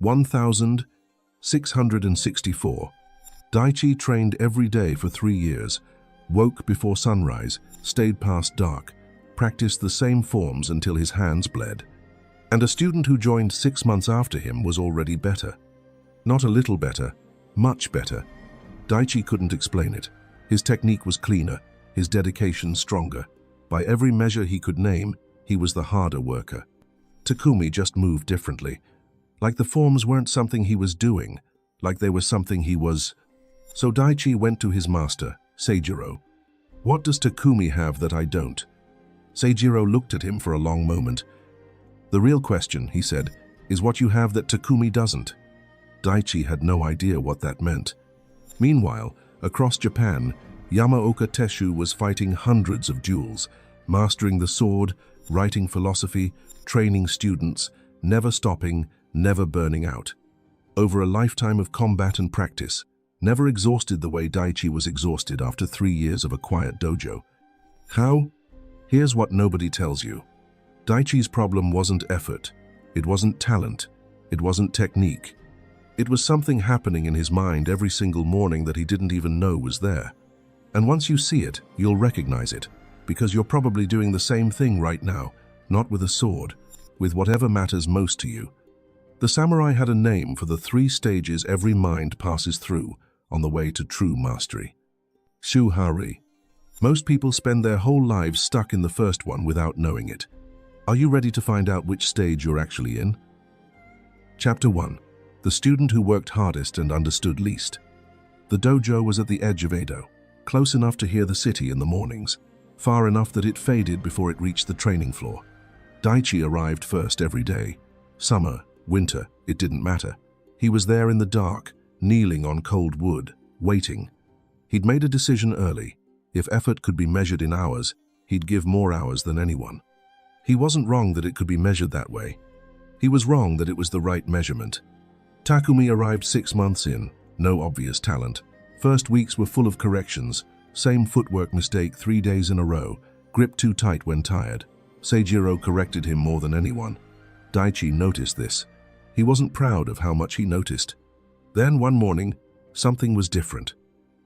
1664. Daichi trained every day for 3 years, woke before sunrise, stayed past dark, practiced the same forms until his hands bled. And a student who joined 6 months after him was already better. Not a little better, much better. Daichi couldn't explain it. His technique was cleaner, his dedication stronger. By every measure he could name, he was the harder worker. Takumi just moved differently. Like the forms weren't something he was doing, like they were something he was. So Daichi went to his master, Seijiro. "What does Takumi have that I don't?" Seijiro looked at him for a long moment. "The real question," he said, "is what you have that Takumi doesn't." Daichi had no idea what that meant. Meanwhile, across Japan, Yamaoka Teshu was fighting hundreds of duels, mastering the sword, writing philosophy, training students, never stopping, never burning out. Over a lifetime of combat and practice, never exhausted the way Daichi was exhausted after 3 years of a quiet dojo. How? Here's what nobody tells you. Daichi's problem wasn't effort, it wasn't talent, it wasn't technique. It was something happening in his mind every single morning that he didn't even know was there. And once you see it, you'll recognize it, because you're probably doing the same thing right now, not with a sword, with whatever matters most to you. The samurai had a name for the 3 stages every mind passes through on the way to true mastery. Shu-Ha-Ri. Most people spend their whole lives stuck in the first one without knowing it. Are you ready to find out which stage you're actually in? Chapter 1. The student who worked hardest and understood least. The dojo was at the edge of Edo, close enough to hear the city in the mornings, far enough that it faded before it reached the training floor. Daichi arrived first every day. Summer, winter, it didn't matter. He was there in the dark, kneeling on cold wood, waiting. He'd made a decision early. If effort could be measured in hours, he'd give more hours than anyone. He wasn't wrong that it could be measured that way. He was wrong that it was the right measurement. Takumi arrived 6 months in, no obvious talent. First weeks were full of corrections, same footwork mistake 3 days in a row, grip too tight when tired. Seijiro corrected him more than anyone. Daichi noticed this. He wasn't proud of how much he noticed. Then one morning, something was different.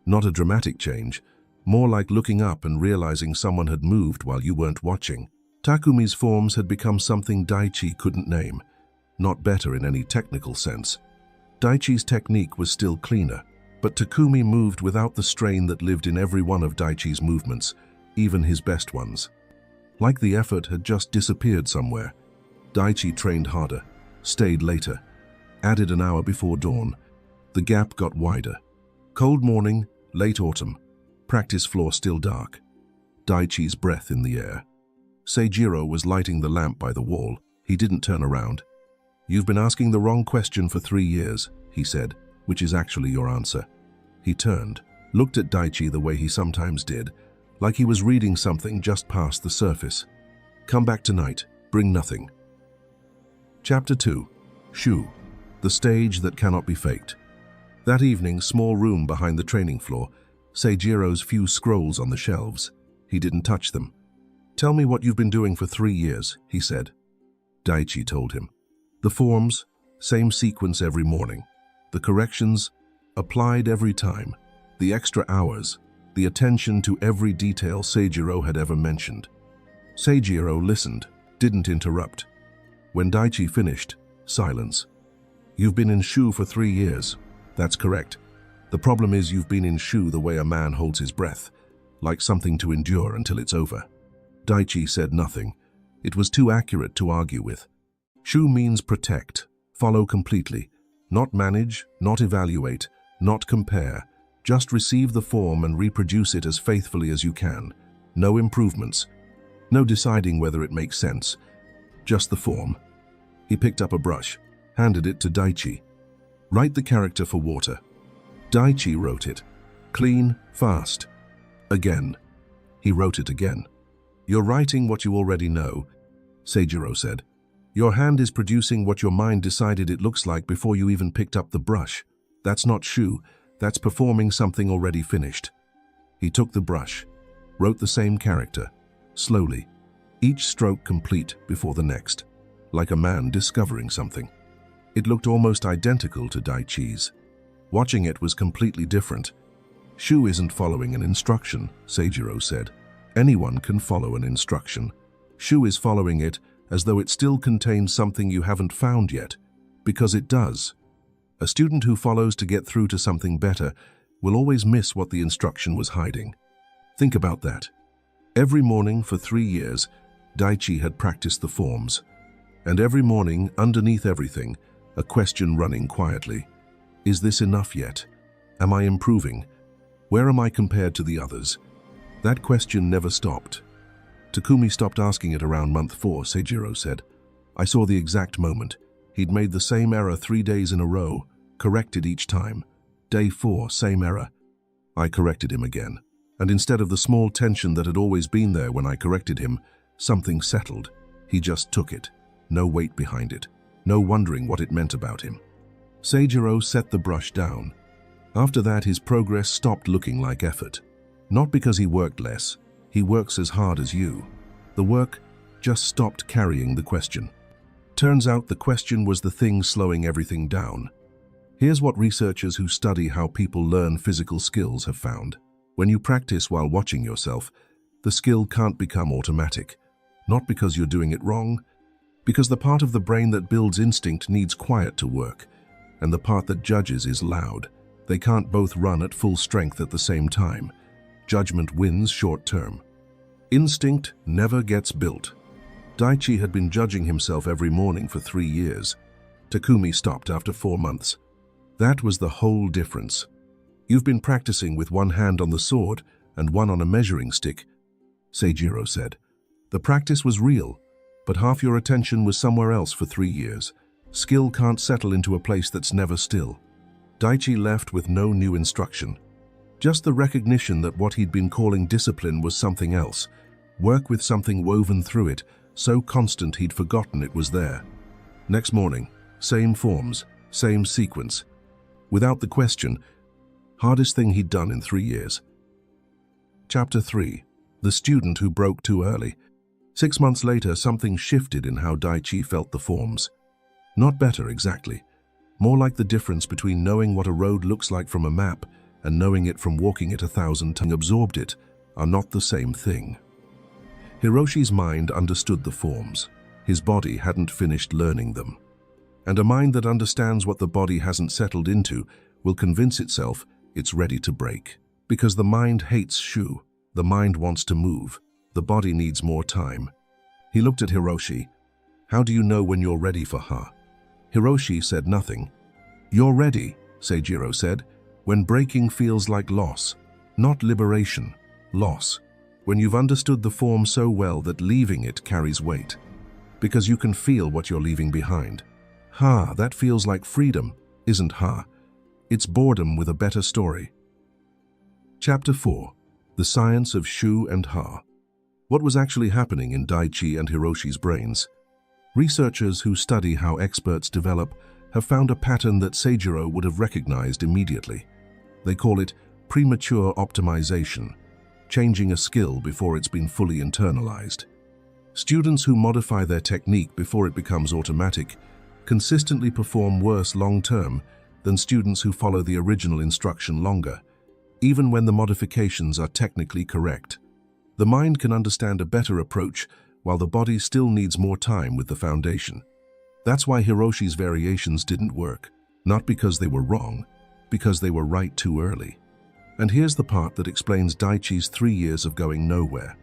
Not a dramatic change, more like looking up and realizing someone had moved while you weren't watching. Takumi's forms had become something Daichi couldn't name, not better in any technical sense. Daichi's technique was still cleaner, but Takumi moved without the strain that lived in every one of Daichi's movements, even his best ones. Like the effort had just disappeared somewhere. Daichi trained harder, stayed later, added an hour before dawn. The gap got wider. Cold morning, late autumn, practice floor still dark. Daichi's breath in the air. Seijiro was lighting the lamp by the wall. He didn't turn around. "You've been asking the wrong question for 3 years, he said, "which is actually your answer." He turned, looked at Daichi the way he sometimes did, like he was reading something just past the surface. "Come back tonight, bring nothing." Chapter 2. Shu, the stage that cannot be faked. That evening, small room behind the training floor, Seijiro's few scrolls on the shelves. He didn't touch them. "Tell me what you've been doing for 3 years, he said. Daichi told him. The forms, same sequence every morning. The corrections, applied every time. The extra hours, the attention to every detail Seijiro had ever mentioned. Seijiro listened, didn't interrupt. When Daichi finished, silence. "You've been in Shu for 3 years. That's correct. The problem is you've been in Shu the way a man holds his breath, like something to endure until it's over." Daichi said nothing. It was too accurate to argue with. Shu means protect, follow completely, not manage, not evaluate, not compare. Just receive the form and reproduce it as faithfully as you can. No improvements. No deciding whether it makes sense. Just the form. He picked up a brush, handed it to Daichi. "Write the character for water." Daichi wrote it. Clean, fast. Again. He wrote it again. "You're writing what you already know," Seijiro said. "Your hand is producing what your mind decided it looks like before you even picked up the brush. That's not Shu, that's performing something already finished." He took the brush, wrote the same character, slowly, each stroke complete before the next, like a man discovering something. It looked almost identical to Daichi's. Watching it was completely different. Shu isn't following an instruction, Seijiro said. Anyone can follow an instruction. Shu is following it as though it still contains something you haven't found yet, because it does. A student who follows to get through to something better will always miss what the instruction was hiding. Think about that. Every morning for 3 years, Daichi had practiced the forms. And every morning, underneath everything, a question running quietly. Is this enough yet? Am I improving? Where am I compared to the others? That question never stopped. Takumi stopped asking it around month 4, Seijiro said. I saw the exact moment. He'd made the same error 3 days in a row, corrected each time. Day 4, same error. I corrected him again. And instead of the small tension that had always been there when I corrected him, something settled. He just took it. No weight behind it. No wondering what it meant about him. Seijiro set the brush down. After that, his progress stopped looking like effort. Not because he worked less. He works as hard as you. The work just stopped carrying the question. Turns out the question was the thing slowing everything down. Here's what researchers who study how people learn physical skills have found. When you practice while watching yourself, the skill can't become automatic. Not because you're doing it wrong, because the part of the brain that builds instinct needs quiet to work, and the part that judges is loud. They can't both run at full strength at the same time. Judgment wins short term. Instinct never gets built. Daichi had been judging himself every morning for 3 years. Takumi stopped after 4 months. That was the whole difference. You've been practicing with one hand on the sword and one on a measuring stick, Seijiro said. The practice was real, but half your attention was somewhere else for 3 years. Skill can't settle into a place that's never still. Daichi left with no new instruction. Just the recognition that what he'd been calling discipline was something else. Work with something woven through it, so constant he'd forgotten it was there. Next morning, same forms, same sequence. Without the question, hardest thing he'd done in 3 years. Chapter 3. The student who broke too early. 6 months later, something shifted in how Daichi felt the forms. Not better, exactly. More like the difference between knowing what a road looks like from a map and knowing it from walking it 1,000 times. Absorbed it are not the same thing. Hiroshi's mind understood the forms. His body hadn't finished learning them. And a mind that understands what the body hasn't settled into will convince itself it's ready to break. Because the mind hates Shu. The mind wants to move. The body needs more time. He looked at Hiroshi. How do you know when you're ready for Ha? Hiroshi said nothing. You're ready, Seijiro said, when breaking feels like loss. Not liberation, loss. When you've understood the form so well that leaving it carries weight. Because you can feel what you're leaving behind. Ha, that feels like freedom, isn't Ha? It's boredom with a better story. Chapter 4. The Science of Shu and Ha. What was actually happening in Daichi and Hiroshi's brains? Researchers who study how experts develop have found a pattern that Seijiro would have recognized immediately. They call it premature optimization, changing a skill before it's been fully internalized. Students who modify their technique before it becomes automatic consistently perform worse long-term than students who follow the original instruction longer, even when the modifications are technically correct. The mind can understand a better approach while the body still needs more time with the foundation. That's why Hiroshi's variations didn't work, not because they were wrong, because they were right too early. And here's the part that explains Daichi's 3 years of going nowhere.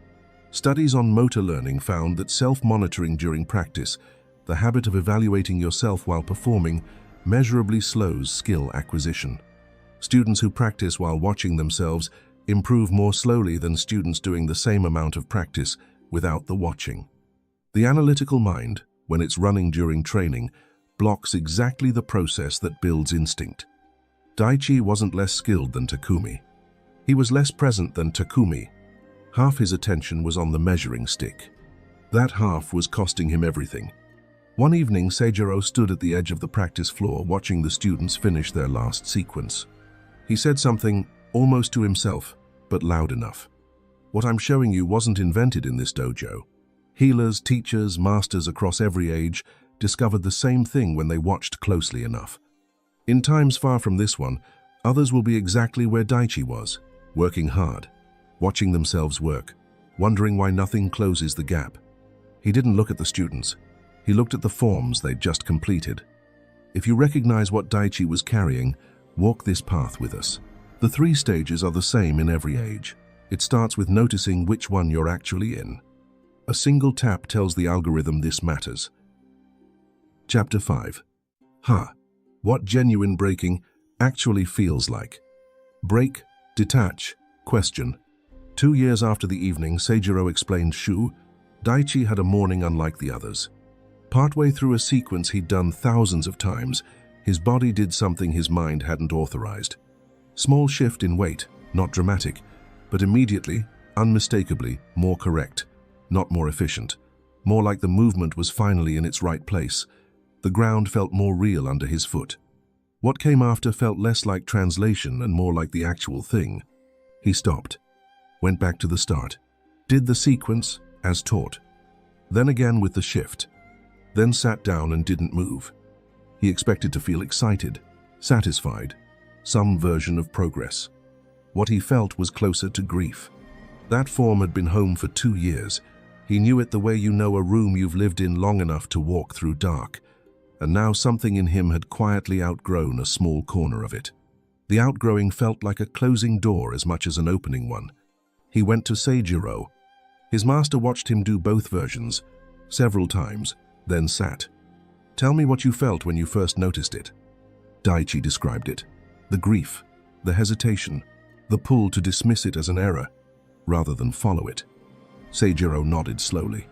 Studies on motor learning found that self-monitoring during practice, the habit of evaluating yourself while performing, measurably slows skill acquisition. Students who practice while watching themselves improve more slowly than students doing the same amount of practice without the watching. The analytical mind, when it's running during training, blocks exactly the process that builds instinct. Daichi wasn't less skilled than Takumi. He was less present than Takumi. Half his attention was on the measuring stick. That half was costing him everything. One evening, Seijiro stood at the edge of the practice floor watching the students finish their last sequence. He said something almost to himself, but loud enough. What I'm showing you wasn't invented in this dojo. Healers, teachers, masters across every age discovered the same thing when they watched closely enough. In times far from this one, others will be exactly where Daichi was, working hard, watching themselves work, wondering why nothing closes the gap. He didn't look at the students. He looked at the forms they'd just completed. If you recognize what Daichi was carrying, walk this path with us. The 3 stages are the same in every age. It starts with noticing which one you're actually in. A single tap tells the algorithm this matters. Chapter 5. What genuine breaking actually feels like. Break, detach, question. 2 years after the evening Seijiro explained Shu, Daichi had a morning unlike the others. Partway through a sequence he'd done thousands of times, his body did something his mind hadn't authorized. Small shift in weight, not dramatic, but immediately, unmistakably, more correct, not more efficient. More like the movement was finally in its right place. The ground felt more real under his foot. What came after felt less like translation and more like the actual thing. He stopped, went back to the start, did the sequence as taught. Then again with the shift. Then sat down and didn't move. He expected to feel excited, satisfied, some version of progress. What he felt was closer to grief. That form had been home for 2 years. He knew it the way you know a room you've lived in long enough to walk through dark. And now something in him had quietly outgrown a small corner of it. The outgrowing felt like a closing door as much as an opening one. He went to Seijiro. His master watched him do both versions, several times, then sat. Tell me what you felt when you first noticed it. Daichi described it. The grief, the hesitation, the pull to dismiss it as an error, rather than follow it. Seijiro nodded slowly.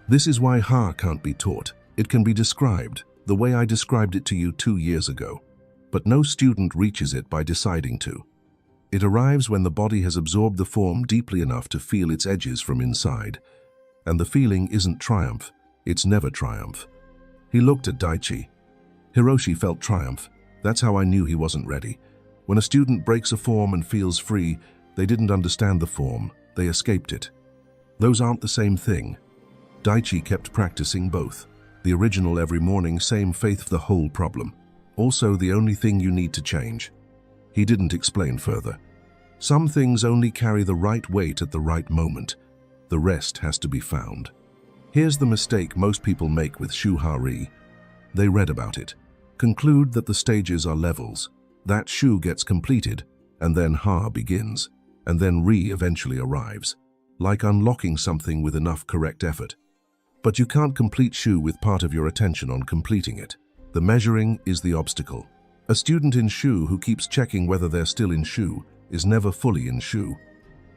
This is why Ha can't be taught. It can be described, the way I described it to you 2 years ago. But no student reaches it by deciding to. It arrives when the body has absorbed the form deeply enough to feel its edges from inside. And the feeling isn't triumph, it's never triumph. He looked at Daichi. Hiroshi felt triumph. That's how I knew he wasn't ready. When a student breaks a form and feels free, they didn't understand the form, they escaped it. Those aren't the same thing. Daichi kept practicing both. The original every morning, same faith, the whole problem. Also the only thing you need to change. He didn't explain further. Some things only carry the right weight at the right moment. The rest has to be found. Here's the mistake most people make with Shu-Ha-Ri. They read about it, conclude that the stages are levels, that Shu gets completed, and then Ha begins, and then Ri eventually arrives, like unlocking something with enough correct effort. But you can't complete Shu with part of your attention on completing it. The measuring is the obstacle. A student in Shu who keeps checking whether they're still in Shu is never fully in Shu.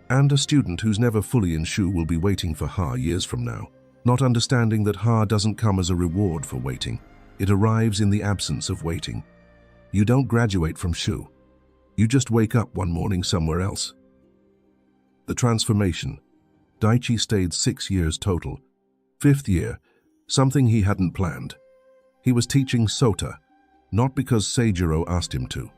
And a student who's never fully in Shu will be waiting for Ha years from now, not understanding that Ha doesn't come as a reward for waiting. It arrives in the absence of waiting. You don't graduate from Shu. You just wake up one morning somewhere else. The transformation. Daichi stayed 6 years total. 5th year, something he hadn't planned. He was teaching Sota, not because Seijiro asked him to,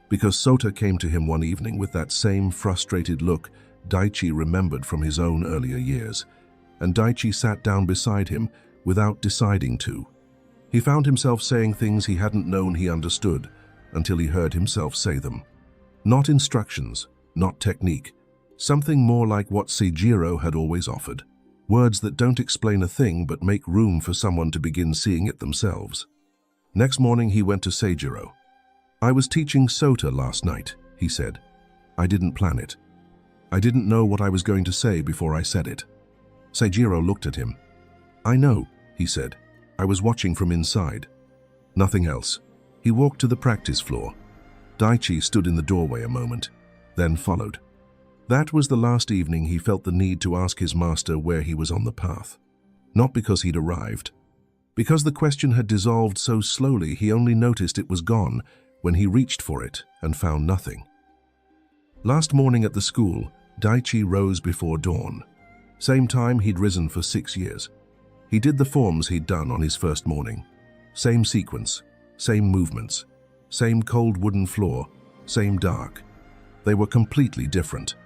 because Sota came to him one evening with that same frustrated look Daichi remembered from his own earlier years, and Daichi sat down beside him without deciding to. He found himself saying things he hadn't known he understood until he heard himself say them. Not instructions, not technique, something more like what Seijiro had always offered. Words that don't explain a thing but make room for someone to begin seeing it themselves. Next morning he went to Seijiro. I was teaching Sota last night, he said. I didn't plan it. I didn't know what I was going to say before I said it. Seijiro looked at him. I know, he said. I was watching from inside. Nothing else. He walked to the practice floor. Daichi stood in the doorway a moment, then followed. That was the last evening he felt the need to ask his master where he was on the path. Not because he'd arrived. Because the question had dissolved so slowly he only noticed it was gone when he reached for it and found nothing. Last morning at the school, Daichi rose before dawn. Same time he'd risen for 6 years. He did the forms he'd done on his first morning. Same sequence, same movements, same cold wooden floor, same dark. They were completely different.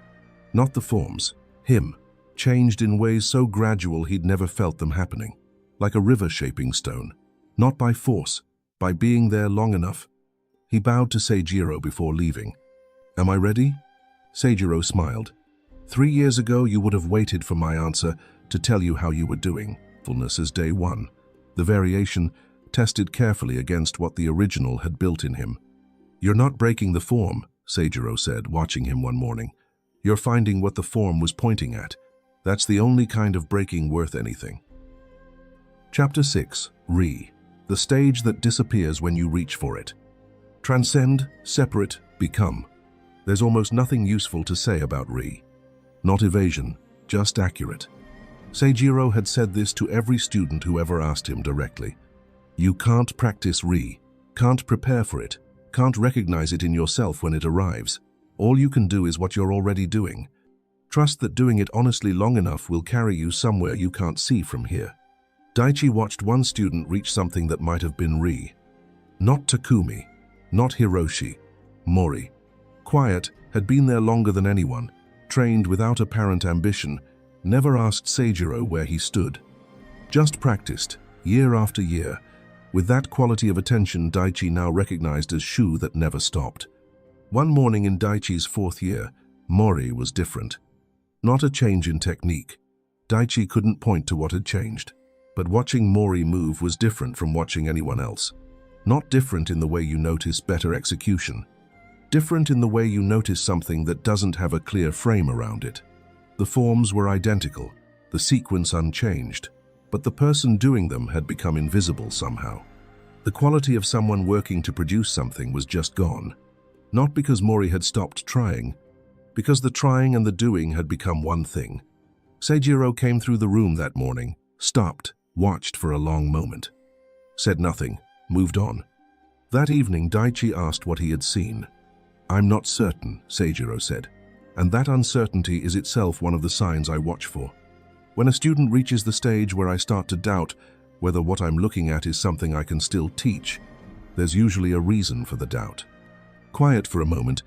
Not the forms, him, changed in ways so gradual he'd never felt them happening, like a river shaping stone. Not by force, by being there long enough. He bowed to Seijiro before leaving. Am I ready? Seijiro smiled. 3 years ago you would have waited for my answer to tell you how you were doing. Fullness as day one. The variation tested carefully against what the original had built in him. You're not breaking the form, Seijiro said, watching him one morning. You're finding what the form was pointing at. That's the only kind of breaking worth anything. Chapter 6. Ri. The stage that disappears when you reach for it. Transcend, separate, become. There's almost nothing useful to say about Ri. Not evasion, just accurate. Seijiro had said this to every student who ever asked him directly. You can't practice Ri, can't prepare for it, can't recognize it in yourself when it arrives. All you can do is what you're already doing. Trust that doing it honestly long enough will carry you somewhere you can't see from here. Daichi watched one student reach something that might have been Ri. Not Takumi, not Hiroshi, Mori. Quiet, had been there longer than anyone, trained without apparent ambition, never asked Seijiro where he stood. Just practiced, year after year, with that quality of attention Daichi now recognized as Shu that never stopped. One morning in Daichi's 4th year, Mori was different. Not a change in technique. Daichi couldn't point to what had changed. But watching Mori move was different from watching anyone else. Not different in the way you notice better execution. Different in the way you notice something that doesn't have a clear frame around it. The forms were identical, the sequence unchanged, but the person doing them had become invisible somehow. The quality of someone working to produce something was just gone. Not because Mori had stopped trying, because the trying and the doing had become one thing. Seijiro came through the room that morning, stopped, watched for a long moment. Said nothing, moved on. That evening Daichi asked what he had seen. I'm not certain, Seijiro said, and that uncertainty is itself one of the signs I watch for. When a student reaches the stage where I start to doubt whether what I'm looking at is something I can still teach, there's usually a reason for the doubt. Quiet for a moment.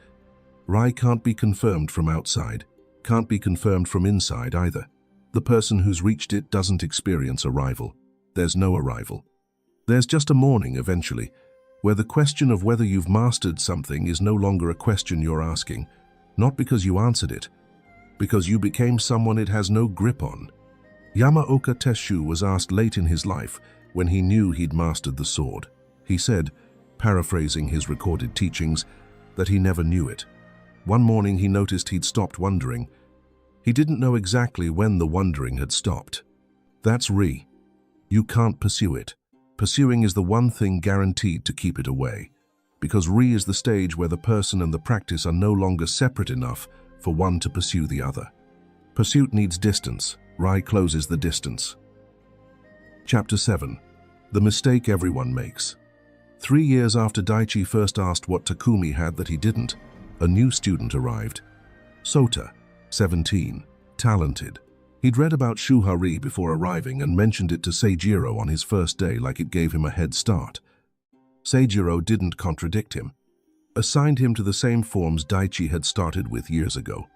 Ri can't be confirmed from outside, can't be confirmed from inside either. The person who's reached it doesn't experience arrival. There's no arrival. There's just a morning eventually, where the question of whether you've mastered something is no longer a question you're asking, not because you answered it, because you became someone it has no grip on. Yamaoka Teshu was asked late in his life when he knew he'd mastered the sword. He said, paraphrasing his recorded teachings, that he never knew it. One morning he noticed he'd stopped wondering. He didn't know exactly when the wondering had stopped. That's Ri. You can't pursue it. Pursuing is the one thing guaranteed to keep it away, because Ri is the stage where the person and the practice are no longer separate enough for one to pursue the other. Pursuit needs distance. Ri closes the distance. Chapter 7. The mistake everyone makes. 3 years after Daichi first asked what Takumi had that he didn't, a new student arrived. Sota, 17, talented. He'd read about Shu-Ha-Ri before arriving and mentioned it to Seijiro on his first day like it gave him a head start. Seijiro didn't contradict him. Assigned him to the same forms Daichi had started with years ago.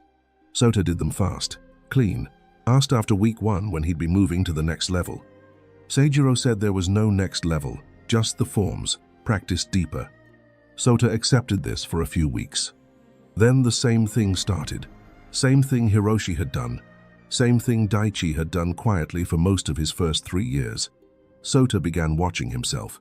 Sota did them fast, clean, asked after week 1 when he'd be moving to the next level. Seijiro said there was no next level, just the forms, practiced deeper. Sota accepted this for a few weeks. Then the same thing started. Same thing Hiroshi had done. Same thing Daichi had done quietly for most of his first 3 years. Sota began watching himself.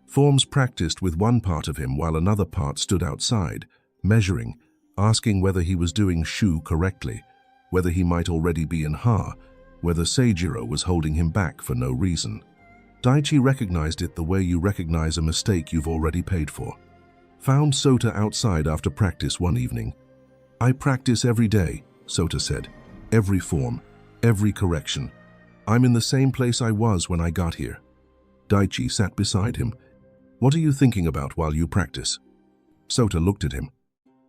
Forms practiced with one part of him while another part stood outside, measuring, asking whether he was doing Shu correctly, whether he might already be in Ha, whether Seijiro was holding him back for no reason. Daichi recognized it the way you recognize a mistake you've already paid for. Found Sota outside after practice one evening. I practice every day, Sota said. Every form, every correction. I'm in the same place I was when I got here. Daichi sat beside him. What are you thinking about while you practice? Sota looked at him.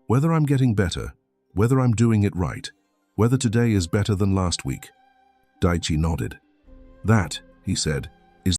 Whether I'm getting better, whether I'm doing it right, whether today is better than last week. Daichi nodded. That, he said,